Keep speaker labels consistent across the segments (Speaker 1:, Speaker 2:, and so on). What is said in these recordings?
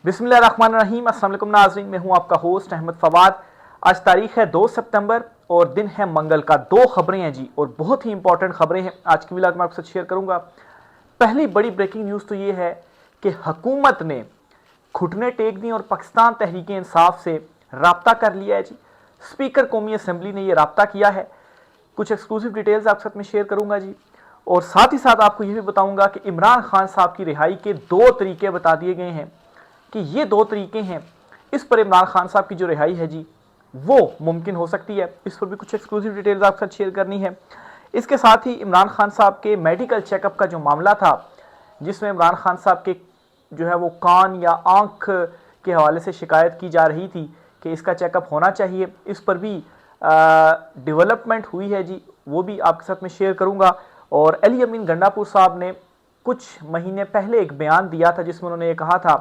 Speaker 1: बिस्मिल्लाहिर्रहमानिर्रहीम। अस्सलाम वालेकुम नाज़रीन, मैं हूं आपका होस्ट अहमद फवाद। आज तारीख है 2 सितंबर और दिन है मंगल का। दो खबरें हैं जी और बहुत ही इंपॉर्टेंट खबरें हैं आज की व्लॉग में आपके साथ शेयर करूंगा। पहली बड़ी ब्रेकिंग न्यूज़ तो ये है कि हुकूमत ने घुटने टेक दी और पाकिस्तान तहरीक इंसाफ से राब्ता कर लिया है जी। स्पीकर कौमी असम्बली ने यह राब्ता किया है। कुछ एक्सक्लूसिव डिटेल्स आपके साथ में शेयर करूंगा जी। और साथ ही साथ आपको यह भी बताऊंगा कि इमरान खान साहब की रिहाई के दो तरीके बता दिए गए हैं कि ये दो तरीके हैं, इस पर इमरान खान साहब की जो रिहाई है जी वो मुमकिन हो सकती है। इस पर भी कुछ एक्सक्लूसिव डिटेल्स आपके साथ शेयर करनी है। इसके साथ ही इमरान खान साहब के मेडिकल चेकअप का जो मामला था, जिसमें इमरान खान साहब के जो है वो कान या आंख के हवाले से शिकायत की जा रही थी कि इसका चेकअप होना चाहिए, इस पर भी डेवलपमेंट हुई है जी, वो भी आपके साथ में शेयर करूंगा। और अली अमीन गंडापुर साहब ने कुछ महीने पहले एक बयान दिया था जिसमें उन्होंने ये कहा था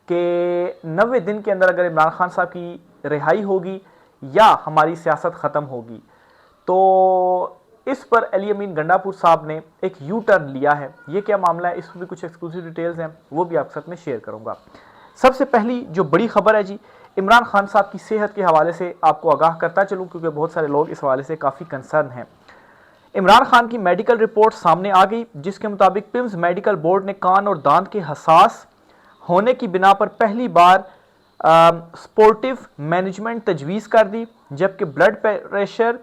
Speaker 1: कि 90 दिन के अंदर अगर इमरान खान साहब की रिहाई होगी या हमारी सियासत ख़त्म होगी। तो इस पर अली अमीन गंडापुर साहब ने एक यू टर्न लिया है। ये क्या मामला है, इस पर भी कुछ एक्सक्लूसिव डिटेल्स हैं, वो भी आपके साथ में शेयर करूंगा। सबसे पहली जो बड़ी खबर है जी, इमरान खान साहब की सेहत के हवाले से आपको आगाह करता चलूँ क्योंकि बहुत सारे लोग इस हवाले से काफ़ी कंसर्न हैं। इमरान खान की मेडिकल रिपोर्ट सामने आ गई जिसके मुताबिक पिम्स मेडिकल बोर्ड ने कान और दांत के हसास होने की बिना पर पहली बार स्पोर्टिव मैनेजमेंट तजवीज़ कर दी, जबकि ब्लड प्रेशर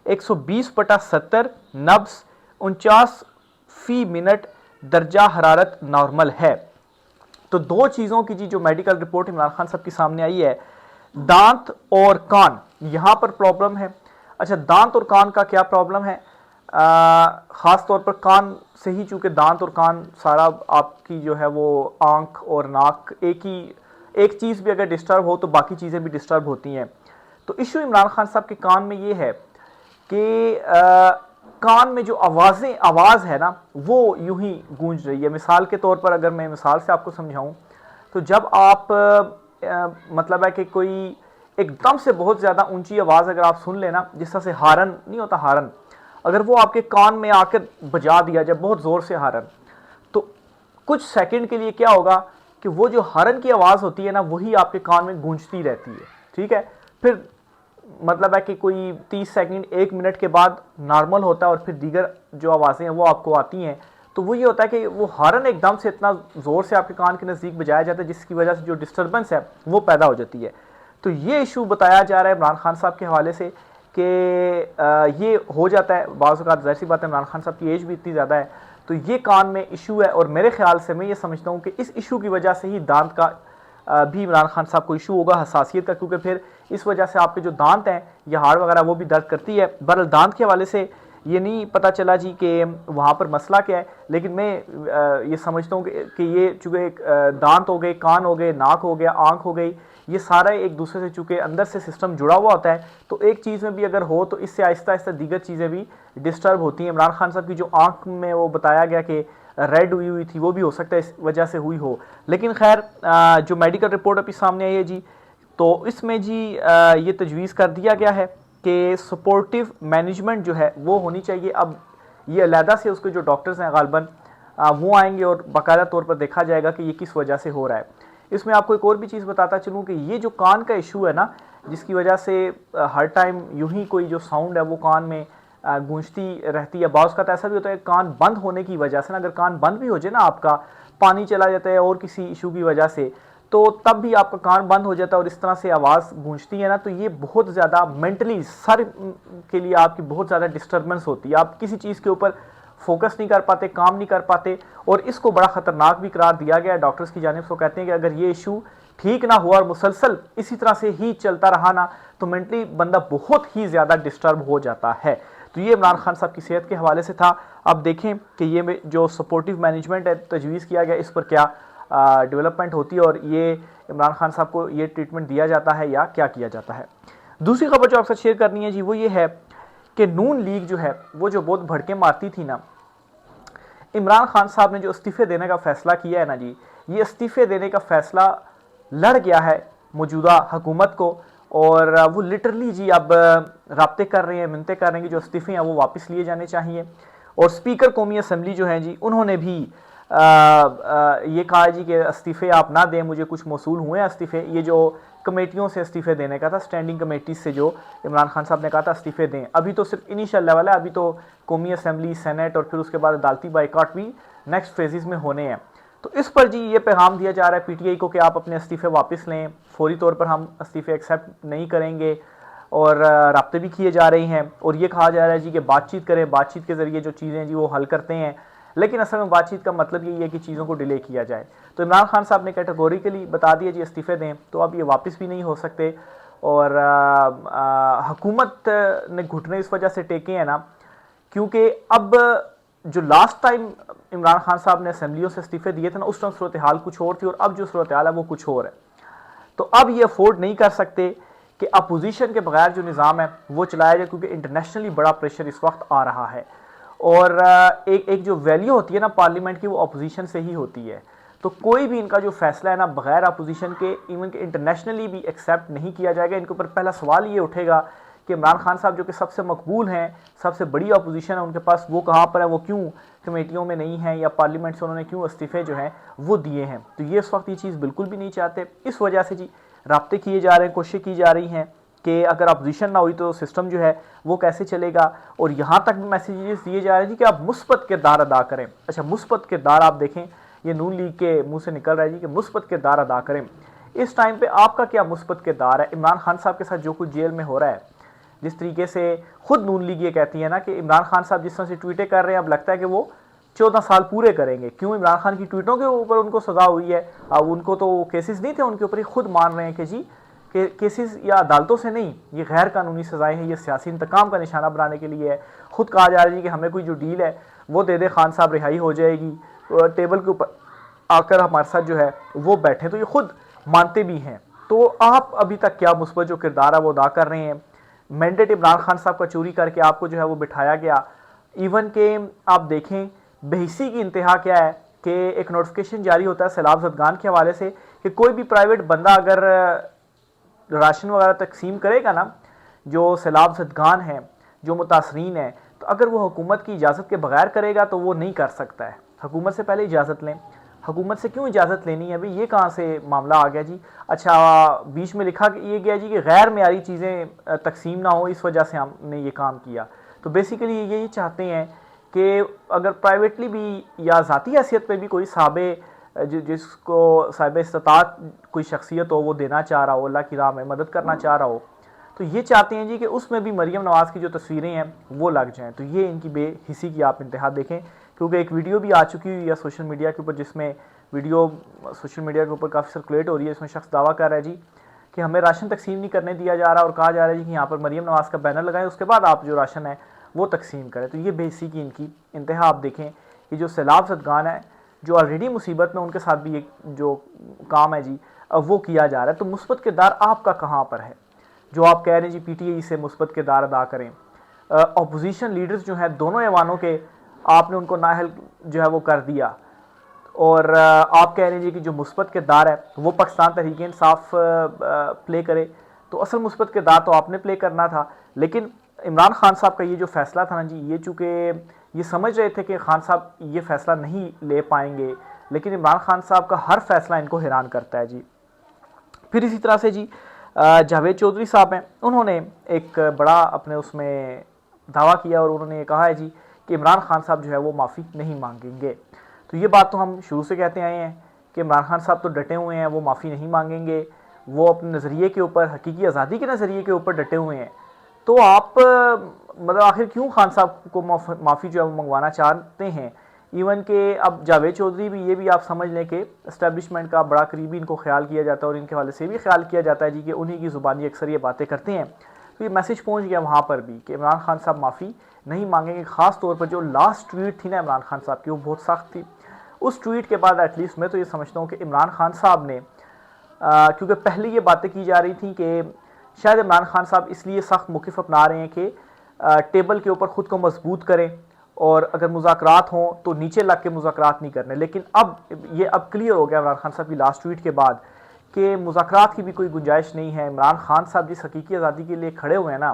Speaker 1: 120/70, नब्स 49 फ़ी मिनट, दर्जा हरारत नॉर्मल है। तो दो चीज़ों की जी जो मेडिकल रिपोर्ट इमरान खान साहब की सामने आई है, दांत और कान, यहाँ पर प्रॉब्लम है। अच्छा, दांत और कान का क्या प्रॉब्लम है? ख़ास तौर पर कान से ही, चूँकि दांत और कान सारा आपकी जो है वो आँख और नाक एक चीज़ भी अगर डिस्टर्ब हो तो बाकी चीज़ें भी डिस्टर्ब होती हैं। तो इशू इमरान खान साहब के कान में ये है कि कान में जो आवाज़ है ना वो यूं ही गूंज रही है। मिसाल के तौर पर अगर मैं मिसाल से आपको समझाऊं तो जब आप मतलब है कि कोई एकदम से बहुत ज़्यादा ऊंची आवाज़ अगर आप सुन लेना, जिस तरह से हारन नहीं होता, हारन अगर वो आपके कान में आकर बजा दिया जाए बहुत ज़ोर से हारन, तो कुछ सेकंड के लिए क्या होगा कि वो जो हारन की आवाज़ होती है ना वही आपके कान में गूंजती रहती है। ठीक है, फिर मतलब है कि कोई 30 सेकंड 1 मिनट के बाद नॉर्मल होता है और फिर दीगर जो आवाज़ें हैं वो आपको आती हैं। तो वो ये होता है कि वो हारन एकदम से इतना ज़ोर से आपके कान के नज़दीक बजाया जाता है जिसकी वजह से जो डिस्टर्बेंस है वो पैदा हो जाती है। तो ये इशू बताया जा रहा है इमरान खान साहब के हवाले से कि ये हो जाता है बाज़ औक़ात। ज़ाहिर सी बात है, इमरान खान साहब की एज भी इतनी ज़्यादा है, तो ये कान में इशू है। और मेरे ख्याल से मैं ये समझता हूँ कि इस इशू की वजह से ही दांत का भी इमरान खान साहब को इशू होगा, हसासियत का, क्योंकि फिर इस वजह से आपके जो दांत हैं या हाड़ वगैरह वो भी दर्द करती है। बहरहाल दांत के हवाले से ये नहीं पता चला जी कि वहाँ पर मसला क्या है, लेकिन मैं ये समझता हूँ कि ये चूँकि दांत हो गए, कान हो गए, नाक हो गया, आँख हो गई, ये सारा एक दूसरे से चूँकि अंदर से सिस्टम जुड़ा हुआ होता है, तो एक चीज़ में भी अगर हो तो इससे आहिस्ता आहिस्ता दीगर चीज़ें भी डिस्टर्ब होती हैं। इमरान खान साहब की जो आँख में वो बताया गया कि रेड हुई थी, वो भी हो सकता है इस वजह से हुई हो। लेकिन खैर जो मेडिकल रिपोर्ट अभी सामने आई है जी, तो इसमें जी ये तजवीज़ कर दिया गया है कि सपोर्टिव मैनेजमेंट जो है वो होनी चाहिए। अब ये अलहदा से उसके जो डॉक्टर्स हैं गालबन वो आएंगे और बाकायदा तौर पर देखा जाएगा कि ये किस वजह से हो रहा है। इसमें आपको एक और भी चीज़ बताता चलूँ कि ये जो कान का इशू है ना, जिसकी वजह से हर टाइम यूं ही कोई जो साउंड है वो कान में गूंजती रहती है। बाज़ का तो ऐसा भी होता है कान बंद होने की वजह से ना, अगर कान बंद भी हो जाए ना, आपका पानी चला जाता है और किसी इशू की वजह से, तो तब भी आपका कान बंद हो जाता है और इस तरह से आवाज़ गूंजती है ना, तो ये बहुत ज़्यादा मेंटली सर के लिए आपकी बहुत ज़्यादा डिस्टर्बेंस होती है। आप किसी चीज़ के ऊपर फोकस नहीं कर पाते, काम नहीं कर पाते, और इसको बड़ा ख़तरनाक भी करार दिया गया है डॉक्टर्स की जानिब से। वो कहते हैं कि अगर ये इशू ठीक ना हुआ और मुसलसल इसी तरह से ही चलता रहा ना, तो मेंटली बंदा बहुत ही ज़्यादा डिस्टर्ब हो जाता है। तो ये इमरान खान साहब की सेहत के हवाले से था। अब देखें कि ये जो सपोर्टिव मैनेजमेंट है तजवीज़ किया गया, इस पर क्या डेवलपमेंट होती है और ये इमरान खान साहब को ये ट्रीटमेंट दिया जाता है या क्या किया जाता है। दूसरी खबर जो आपसे शेयर करनी है जी वो ये है कि नून लीग जो है वो जो बहुत भड़के मारती थी ना, इमरान खान साहब ने जो इस्तीफ़े देने का फ़ैसला किया है ना जी, ये इस्तीफ़े देने का फ़ैसला लड़ गया है मौजूदा हुकूमत को, और वो लिटरली जी अब राब्ते कर रहे हैं, मिन्नतें कर रहे हैं कि जो इस्तीफ़े हैं वो वापस लिए जाने चाहिए। और स्पीकर कौमी असम्बली जो हैं जी, उन्होंने भी ये कहा जी कि इस्तीफ़े आप ना दें, मुझे कुछ मौसूल हुए हैं इस्तीफ़े, ये जो कमेटियों से इस्तीफ़े देने का था, स्टैंडिंग कमेटीज से जो इमरान खान साहब ने कहा था इस्तीफ़े दें, अभी तो सिर्फ इनिशियल लेवल है, अभी तो कौमी असम्बली, सेनेट और फिर उसके बाद अदालती बाइकॉट भी नेक्स्ट फेजेस में होने हैं। तो इस पर जी ये पैगाम दिया जा रहा है पीटीआई को कि आप अपने इस्तीफ़े वापस लें, फौरी तौर पर हम इस्तीफ़े एक्सेप्ट नहीं करेंगे, और राब्ते भी किए जा रहे हैं, और ये कहा जा रहा है जी कि बातचीत करें, बातचीत के ज़रिए जो चीज़ें जी वो हल करते हैं, लेकिन असल में बातचीत का मतलब यही है कि चीज़ों को डिले किया जाए। तो इमरान खान साहब ने कैटेगोरिकली बता दिया जी इस्तीफ़े दें, तो अब ये वापस भी नहीं हो सकते, और हुकूमत ने घुटने इस वजह से टेके हैं ना, क्योंकि अब जो लास्ट टाइम इमरान खान साहब ने असम्बलियों से इस्तीफ़े दिए थे ना, उस टाइम सूरत हाल कुछ और थी, और अब जो सूरत हाल है वो कुछ और है। तो अब ये अफोर्ड नहीं कर सकते कि अपोजिशन के बगैर जो निज़ाम है वो चलाया जाए, क्योंकि इंटरनेशनली बड़ा प्रेशर इस वक्त आ रहा है, और एक जो वैल्यू होती है ना पार्लियामेंट की, वो अपोजिशन से ही होती है। तो कोई भी इनका जो फैसला है ना बगैर अपोजिशन के, इवन के इंटरनेशनली भी एक्सेप्ट नहीं किया जाएगा। इनके ऊपर पहला सवाल ये उठेगा कि इमरान खान साहब जो कि सबसे मकबूल हैं, सबसे बड़ी अपोजिशन है उनके पास, वो कहाँ पर है, वो क्यों कमेटियों में नहीं है, या पार्लियामेंट से उन्होंने क्यों इस्तीफ़े जो हैं वो दिए हैं। तो ये इस वक्त ये चीज़ बिल्कुल भी नहीं चाहते। इस वजह से जी राब्ते किए जा रहे हैं, कोशिश की जा रही हैं कि अगर अपोजिशन ना हुई तो सिस्टम जो है वो कैसे चलेगा। और यहाँ तक भी मैसेजेस दिए जा रहे हैं कि आप मुस्बत किरदार अदा करें। अच्छा, मुस्बत किरदार आप देखें, ये नून लीग के मुंह से निकल रहा है जी कि मुस्बत किरदार अदा करें। इस टाइम पे आपका क्या मुस्बत किरदार है? इमरान खान साहब के साथ जो कुछ जेल में हो रहा है, जिस तरीके से खुद नून लीग ये कहती है ना कि इमरान खान साहब जिस तरह से ट्वीटें कर रहे हैं, अब लगता है कि वो 14 साल पूरे करेंगे। क्यों? इमरान खान की ट्वीटों के ऊपर उनको सजा हुई है। अब उनको तो केसेस नहीं थे उनके ऊपर, ही खुद मान रहे हैं कि जी केसेस या अदालतों से नहीं, ये गैर कानूनी सजाएं हैं, ये सियासी इंतकाम का निशाना बनाने के लिए है। खुद कहा जा रहा है कि हमें कोई जो डील है वो दे दे, खान साहब रिहाई हो जाएगी, टेबल के ऊपर आकर हमारे साथ जो है वो बैठे। तो ये खुद मानते भी हैं। तो आप अभी तक क्या मुस्बत जो किरदार है वो अदा कर रहे हैं? मैंडेट इमरान खान साहब का चोरी करके आपको जो है वो बिठाया गया। इवन के आप देखें बेहिसी की इंतहा क्या है कि एक नोटिफिकेशन जारी होता है सैलाब ज़दगान के हवाले से कि कोई भी प्राइवेट बंदा अगर राशन वगैरह तकसीम करेगा ना, जो सैलाब ज़दगान है, जो मुतासरीन है, तो अगर वो हुकूमत की इजाज़त के बगैर करेगा तो वो नहीं कर सकता है। हुकूमत से पहले इजाज़त लें। हुकूमत से क्यों इजाज़त लेनी है भाई? ये कहाँ से मामला आ गया जी? अच्छा, बीच में लिखा ये गया जी कि गैर मेयारी चीज़ें तकसीम ना हो, इस वजह से हमने ये काम किया। तो बेसिकली ये चाहते हैं कि अगर प्राइवेटली भी या ज़ाती हैसियत पे भी कोई साहबे जिसको साहिब इस्तात कोई शख्सियत हो, वो देना चाह रहा हो, अल्लाह की राह में मदद करना चाह रहा हो, तो ये चाहते हैं जी कि उसमें भी मरीम नवाज़ की जो तस्वीरें हैं वो लग जाएं। तो ये इनकी बेहिसी की आप इंतहा देखें, क्योंकि एक वीडियो भी आ चुकी हुई है सोशल मीडिया के ऊपर, जिसमें वीडियो सोशल मीडिया के ऊपर काफ़ी सर्कुलेट हो रही है। इसमें शख्स दावा कर रहा है जी कि हमें राशन तकसीम नहीं करने दिया जा रहा, और कहा जा रहा है जी कि यहाँ पर मरीम नवाज़ का बैनर लगाएं, उसके बाद आप जो राशन है वो तकसीम करें। तो ये बेहिसी की इनकी इंतहा आप देखें कि जो सैलाब ज़दगान है, जो ऑलरेडी मुसीबत में, उनके साथ भी एक जो काम है जी वो किया जा रहा है। तो मुस्बत किरदार आपका कहाँ पर है? जो आप कह रहे हैं जी पीटीआई से मुस्बत किरदार अदा करें। अपोजिशन लीडर्स जो हैं दोनों ऐवानों के, आपने उनको नाअहल जो है वो कर दिया, और आप कह रहे हैं जी कि जो मुस्बत किरदार है वो पाकिस्तान तहरीक इंसाफ प्ले करे। तो असल मुस्बत किरदार तो आपने प्ले करना था। लेकिन इमरान खान साहब का ये जो फैसला था ना जी, ये चूँकि ये समझ रहे थे कि खान साहब ये फैसला नहीं ले पाएंगे, लेकिन इमरान खान साहब का हर फैसला इनको हैरान करता है जी। फिर इसी तरह से जी जावेद चौधरी साहब हैं, उन्होंने एक बड़ा अपने उसमें दावा किया, और उन्होंने ये कहा है जी कि इमरान खान साहब जो है वो माफ़ी नहीं मांगेंगे। तो ये बात तो हम शुरू से कहते आए हैं कि इमरान खान साहब तो डटे हुए हैं, वो माफ़ी नहीं मांगेंगे, वो अपने नज़रिए के ऊपर, हकीकी आज़ादी के नज़रिए के ऊपर डटे हुए हैं। तो आप मतलब आखिर क्यों खान साहब को माफ़ी जो है वो मंगवाना चाहते हैं? इवन के अब जावेद चौधरी भी, ये भी आप समझ लें कि इस्टेब्लिशमेंट का बड़ा करीबी इनको ख्याल किया जाता है, और इनके हवाले से भी ख्याल किया जाता है जी कि उन्हीं की ज़ुबानी अक्सर ये बातें करते हैं। तो ये मैसेज पहुंच गया वहाँ पर भी कि इमरान खान साहब माफ़ी नहीं मांगेंगे। ख़ास तौर पर जो लास्ट ट्वीट थी ना इमरान खान साहब की, वो बहुत सख्त थी। उस ट्वीट के बाद एटलीस्ट मैं तो ये समझता हूँ कि इमरान खान साहब ने, क्योंकि पहले ये बातें की जा रही थी कि शायद इमरान खान साहब इसलिए सख्त मौक़िफ़ अपना रहे हैं कि टेबल के ऊपर ख़ुद को मजबूत करें, और अगर मुज़ाकरात हों तो नीचे लग के मुज़ाकरात नहीं करने। लेकिन अब ये क्लियर हो गया इमरान खान साहब की लास्ट ट्वीट के बाद कि मुज़ाकरात की भी कोई गुंजाइश नहीं है। इमरान खान साहब जिस हकीकी आज़ादी के लिए खड़े हुए हैं ना,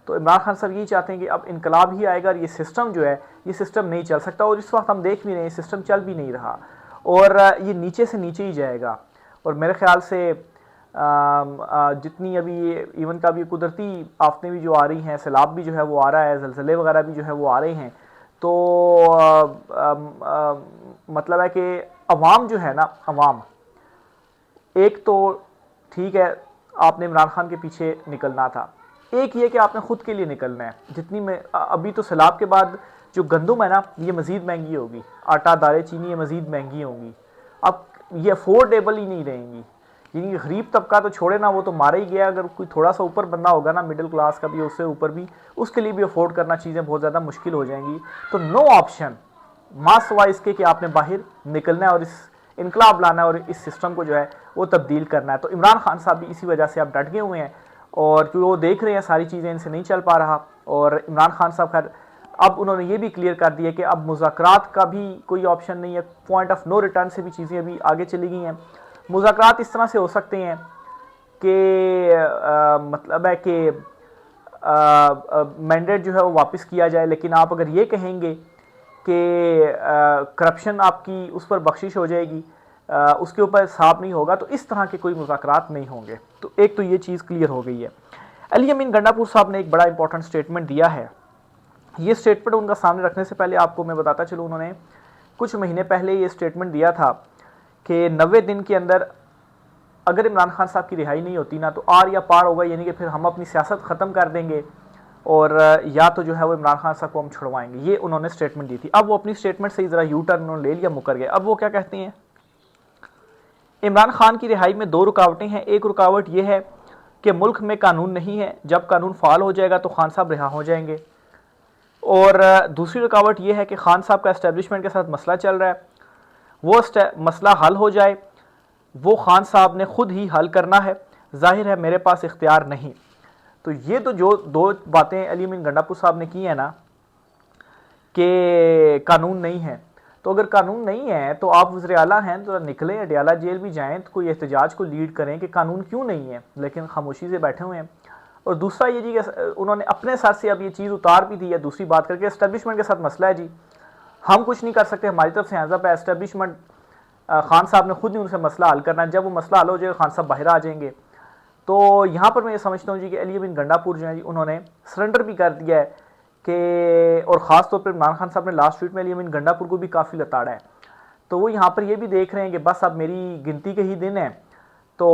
Speaker 1: तो इमरान खान साहब यही चाहते हैं कि अब इनकलाब ही आएगा और ये सिस्टम जो है ये सिस्टम नहीं चल सकता, और इस वक्त हम देख भी रहे हैं सिस्टम चल भी नहीं रहा और ये नीचे से नीचे ही जाएगा। और मेरे ख्याल से जितनी अभी ये इवन का भी कुदरती आफतें भी जो आ रही हैं, सैलाब भी जो है वो आ रहा है, ज़लज़ले वगैरह भी जो है वो आ रहे हैं, तो मतलब है कि अवाम जो है ना, अवाम एक तो ठीक है आपने इमरान खान के पीछे निकलना था, एक ये कि आपने खुद के लिए निकलना है। जितनी में अभी तो सैलाब के बाद जो गंदम है ना ये मज़ीद महंगी होगी, आटा दालें चीनी ये मज़ीद महंगी होंगी, अब ये अफोर्डेबल ही नहीं रहेंगी। यानी गरीब तबका तो छोड़े ना, वो तो मारा ही गया। अगर कोई थोड़ा सा ऊपर बंदा होगा ना, मिडिल क्लास का भी, उससे ऊपर भी, उसके लिए भी अफोर्ड करना चीज़ें बहुत ज़्यादा मुश्किल हो जाएंगी। तो नो ऑप्शन मास सिवा इसके कि आपने बाहर निकलना है और इस इनकलाब लाना है और इस सिस्टम को जो है वो तब्दील करना है। तो इमरान खान साहब भी इसी वजह से अब डट गए हुए हैं और क्योंकि वो देख रहे हैं सारी चीज़ें इनसे नहीं चल पा रहा। और इमरान खान साहब खैर अब उन्होंने ये भी क्लियर कर दिया कि अब मुज़ाकरात का भी कोई ऑप्शन नहीं है, पॉइंट ऑफ नो रिटर्न से भी चीज़ें अभी आगे चली गई हैं। मुज़ाकरात इस तरह से हो सकते हैं कि मतलब है कि मैंडेट जो है वो वापस किया जाए, लेकिन आप अगर ये कहेंगे कि करप्शन आपकी उस पर बख्शिश हो जाएगी, उसके ऊपर हिसाब नहीं होगा, तो इस तरह के कोई मुज़ाकरात नहीं होंगे। तो एक तो ये चीज़ क्लियर हो गई है। अली अमीन गंडापुर साहब ने एक बड़ा इंपॉर्टेंट स्टेटमेंट दिया है। ये स्टेटमेंट उनका सामने रखने से पहले आपको मैं बताता चलूँ, उन्होंने कुछ महीने पहले ये स्टेटमेंट दिया था कि 90 दिन के अंदर अगर इमरान खान साहब की रिहाई नहीं होती ना तो आर या पार होगा, यानी कि फिर हम अपनी सियासत ख़त्म कर देंगे और या तो जो है वो इमरान खान साहब को हम छुड़वाएंगे। ये उन्होंने स्टेटमेंट दी थी। अब वो अपनी स्टेटमेंट से ज़रा यू टर्न उन्होंने ले लिया, मुकर गए। अब वो क्या कहते हैं, इमरान खान की रिहाई में 2 रुकावटें हैं। एक रुकावट ये है कि मुल्क में कानून नहीं है, जब कानून फाल हो जाएगा तो खान साहब रिहा हो जाएंगे। और दूसरी रुकावट ये है कि खान साहब का एस्टेब्लिशमेंट के साथ मसला चल रहा है, वो मसला हल हो जाए, वो खान साहब ने खुद ही हल करना है, जाहिर है मेरे पास इख्तियार नहीं। तो ये तो जो 2 बातें अली अमीन गंडापुर साहब ने की है ना कि कानून नहीं है, तो अगर कानून नहीं है तो आप वज़ीर आला हैं तो निकलें, अडियाला जेल भी जाएं, तो कोई एहतजाज को लीड करें कि कानून क्यों नहीं है, लेकिन खामोशी से बैठे हुए हैं। और दूसरा ये जी उन्होंने अपने साथ से अब ये चीज़ उतार भी दी है, दूसरी बात करके एस्टेब्लिशमेंट के साथ मसला है जी, हम कुछ नहीं कर सकते, हमारी तरफ से हैज़ अप है, एस्टेब्लिशमेंट खान साहब ने खुद ही उनसे मसला हल करना है, जब वो मसला हल हो जाएगा खान साहब बाहर आ जाएंगे। तो यहाँ पर मैं ये समझता हूँ जी कि अली अमीन गंडापुर जो है जी उन्होंने सरेंडर भी कर दिया है कि, और ख़ास तौर पर इमरान खान साहब ने लास्ट ट्वीट में अली अमीन गंडापुर को भी काफ़ी लताड़ा है। तो वो यहाँ पर ये भी देख रहे हैं कि बस अब मेरी गिनती के ही दिन है। तो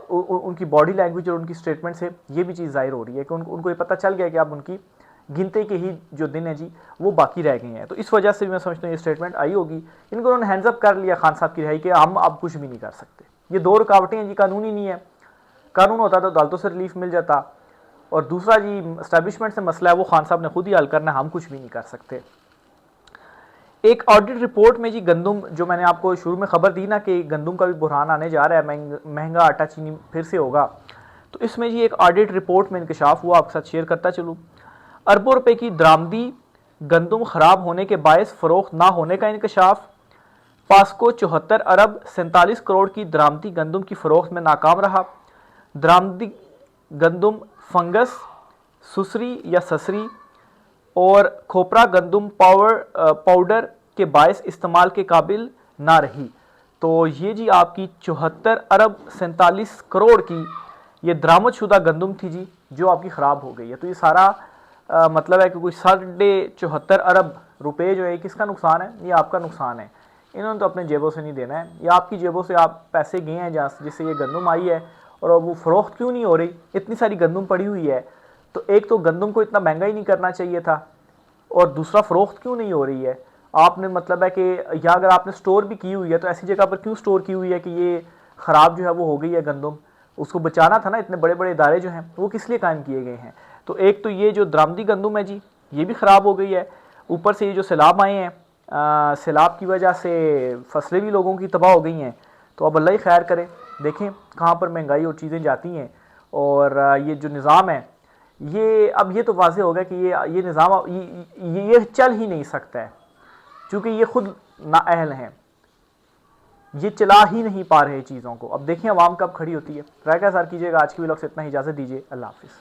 Speaker 1: उनकी बॉडी लैंग्वेज और उनकी स्टेटमेंट से ये भी चीज़ जाहिर हो रही है कि उनको ये पता चल गया कि अब उनकी गिनती के ही जो दिन है जी वो बाकी रह गए हैं। तो इस वजह से भी मैं समझता हूँ ये स्टेटमेंट आई होगी। इनको उन्होंने हैंड्स अप कर लिया खान साहब की रिहाई के, हम अब कुछ भी नहीं कर सकते। ये 2 रुकावटें हैं जी, कानून ही नहीं है। कानून होता तो अदालतों से रिलीफ मिल जाता, और दूसरा जी एस्टैब्लिशमेंट से मसला है वो खान साहब ने खुद ही हल करना है, हम कुछ भी नहीं कर सकते। एक ऑडिट रिपोर्ट में जी गंदम, जो मैंने आपको शुरू में खबर दी ना कि गंदम का भी बुरहान आने जा रहा है, महंगा आटा चीनी फिर से होगा, तो इसमें जी एक ऑडिट रिपोर्ट में इंकशाफ हुआ, आपके साथ शेयर करता चलूँ। अरबों रुपए की दरामदी, गंदम खराब होने के बायस फरोख्त ना होने का इंकशाफ। पास्को 74 अरब 47 करोड़ की दरामदी गंदम की फरोख्त में नाकाम रहा। दरामदी गंदम फंगस, सुसरी या ससरी और खोपरा गंदम पाउडर के बायस इस्तेमाल के काबिल ना रही। तो ये जी आपकी 74 अरब 47 करोड़ की ये दरामदशुदा गंदम थी जी, जो आपकी ख़राब हो गई है। तो ये सारा मतलब है कि कोई 74.5 अरब रुपए जो है किसका नुकसान है, ये आपका नुकसान है। इन्होंने तो अपने जेबों से नहीं देना है, ये आपकी जेबों से आप पैसे गए हैं जहाँ जिससे ये गंदम आई है, और वो फ़रोख्त क्यों नहीं हो रही, इतनी सारी गंदम पड़ी हुई है। तो एक तो गंदम को इतना महंगा ही नहीं करना चाहिए था, और दूसरा फ़रोख्त क्यों नहीं हो रही है। आपने मतलब है कि या अगर आपने स्टोर भी की हुई है तो ऐसी जगह पर क्यों स्टोर की हुई है कि ये ख़राब जो है वो हो गई है गंदम, उसको बचाना था ना। इतने बड़े बड़े इदारे जो हैं वो किस लिए कायम किए गए हैं। तो एक तो ये जो दरामदी गंदम है जी ये भी ख़राब हो गई है, ऊपर से ये जो सैलाब आए हैं, सैलाब की वजह से फसलें भी लोगों की तबाह हो गई हैं। तो अब अल्लाह ही खैर करे, देखें कहाँ पर महंगाई और चीज़ें जाती हैं। और ये जो निज़ाम है ये अब ये तो वाज़ेह हो गया कि ये निज़ाम ये चल ही नहीं सकता है, क्योंकि ये खुद नाअहल हैं, ये चला ही नहीं पा रहे चीज़ों को। अब देखें अवाम कब खड़ी होती है। राय का सार कीजिएगा। आज की व्लॉग से इतना ही, इजाज़त दीजिए, अल्लाह हाफिज़।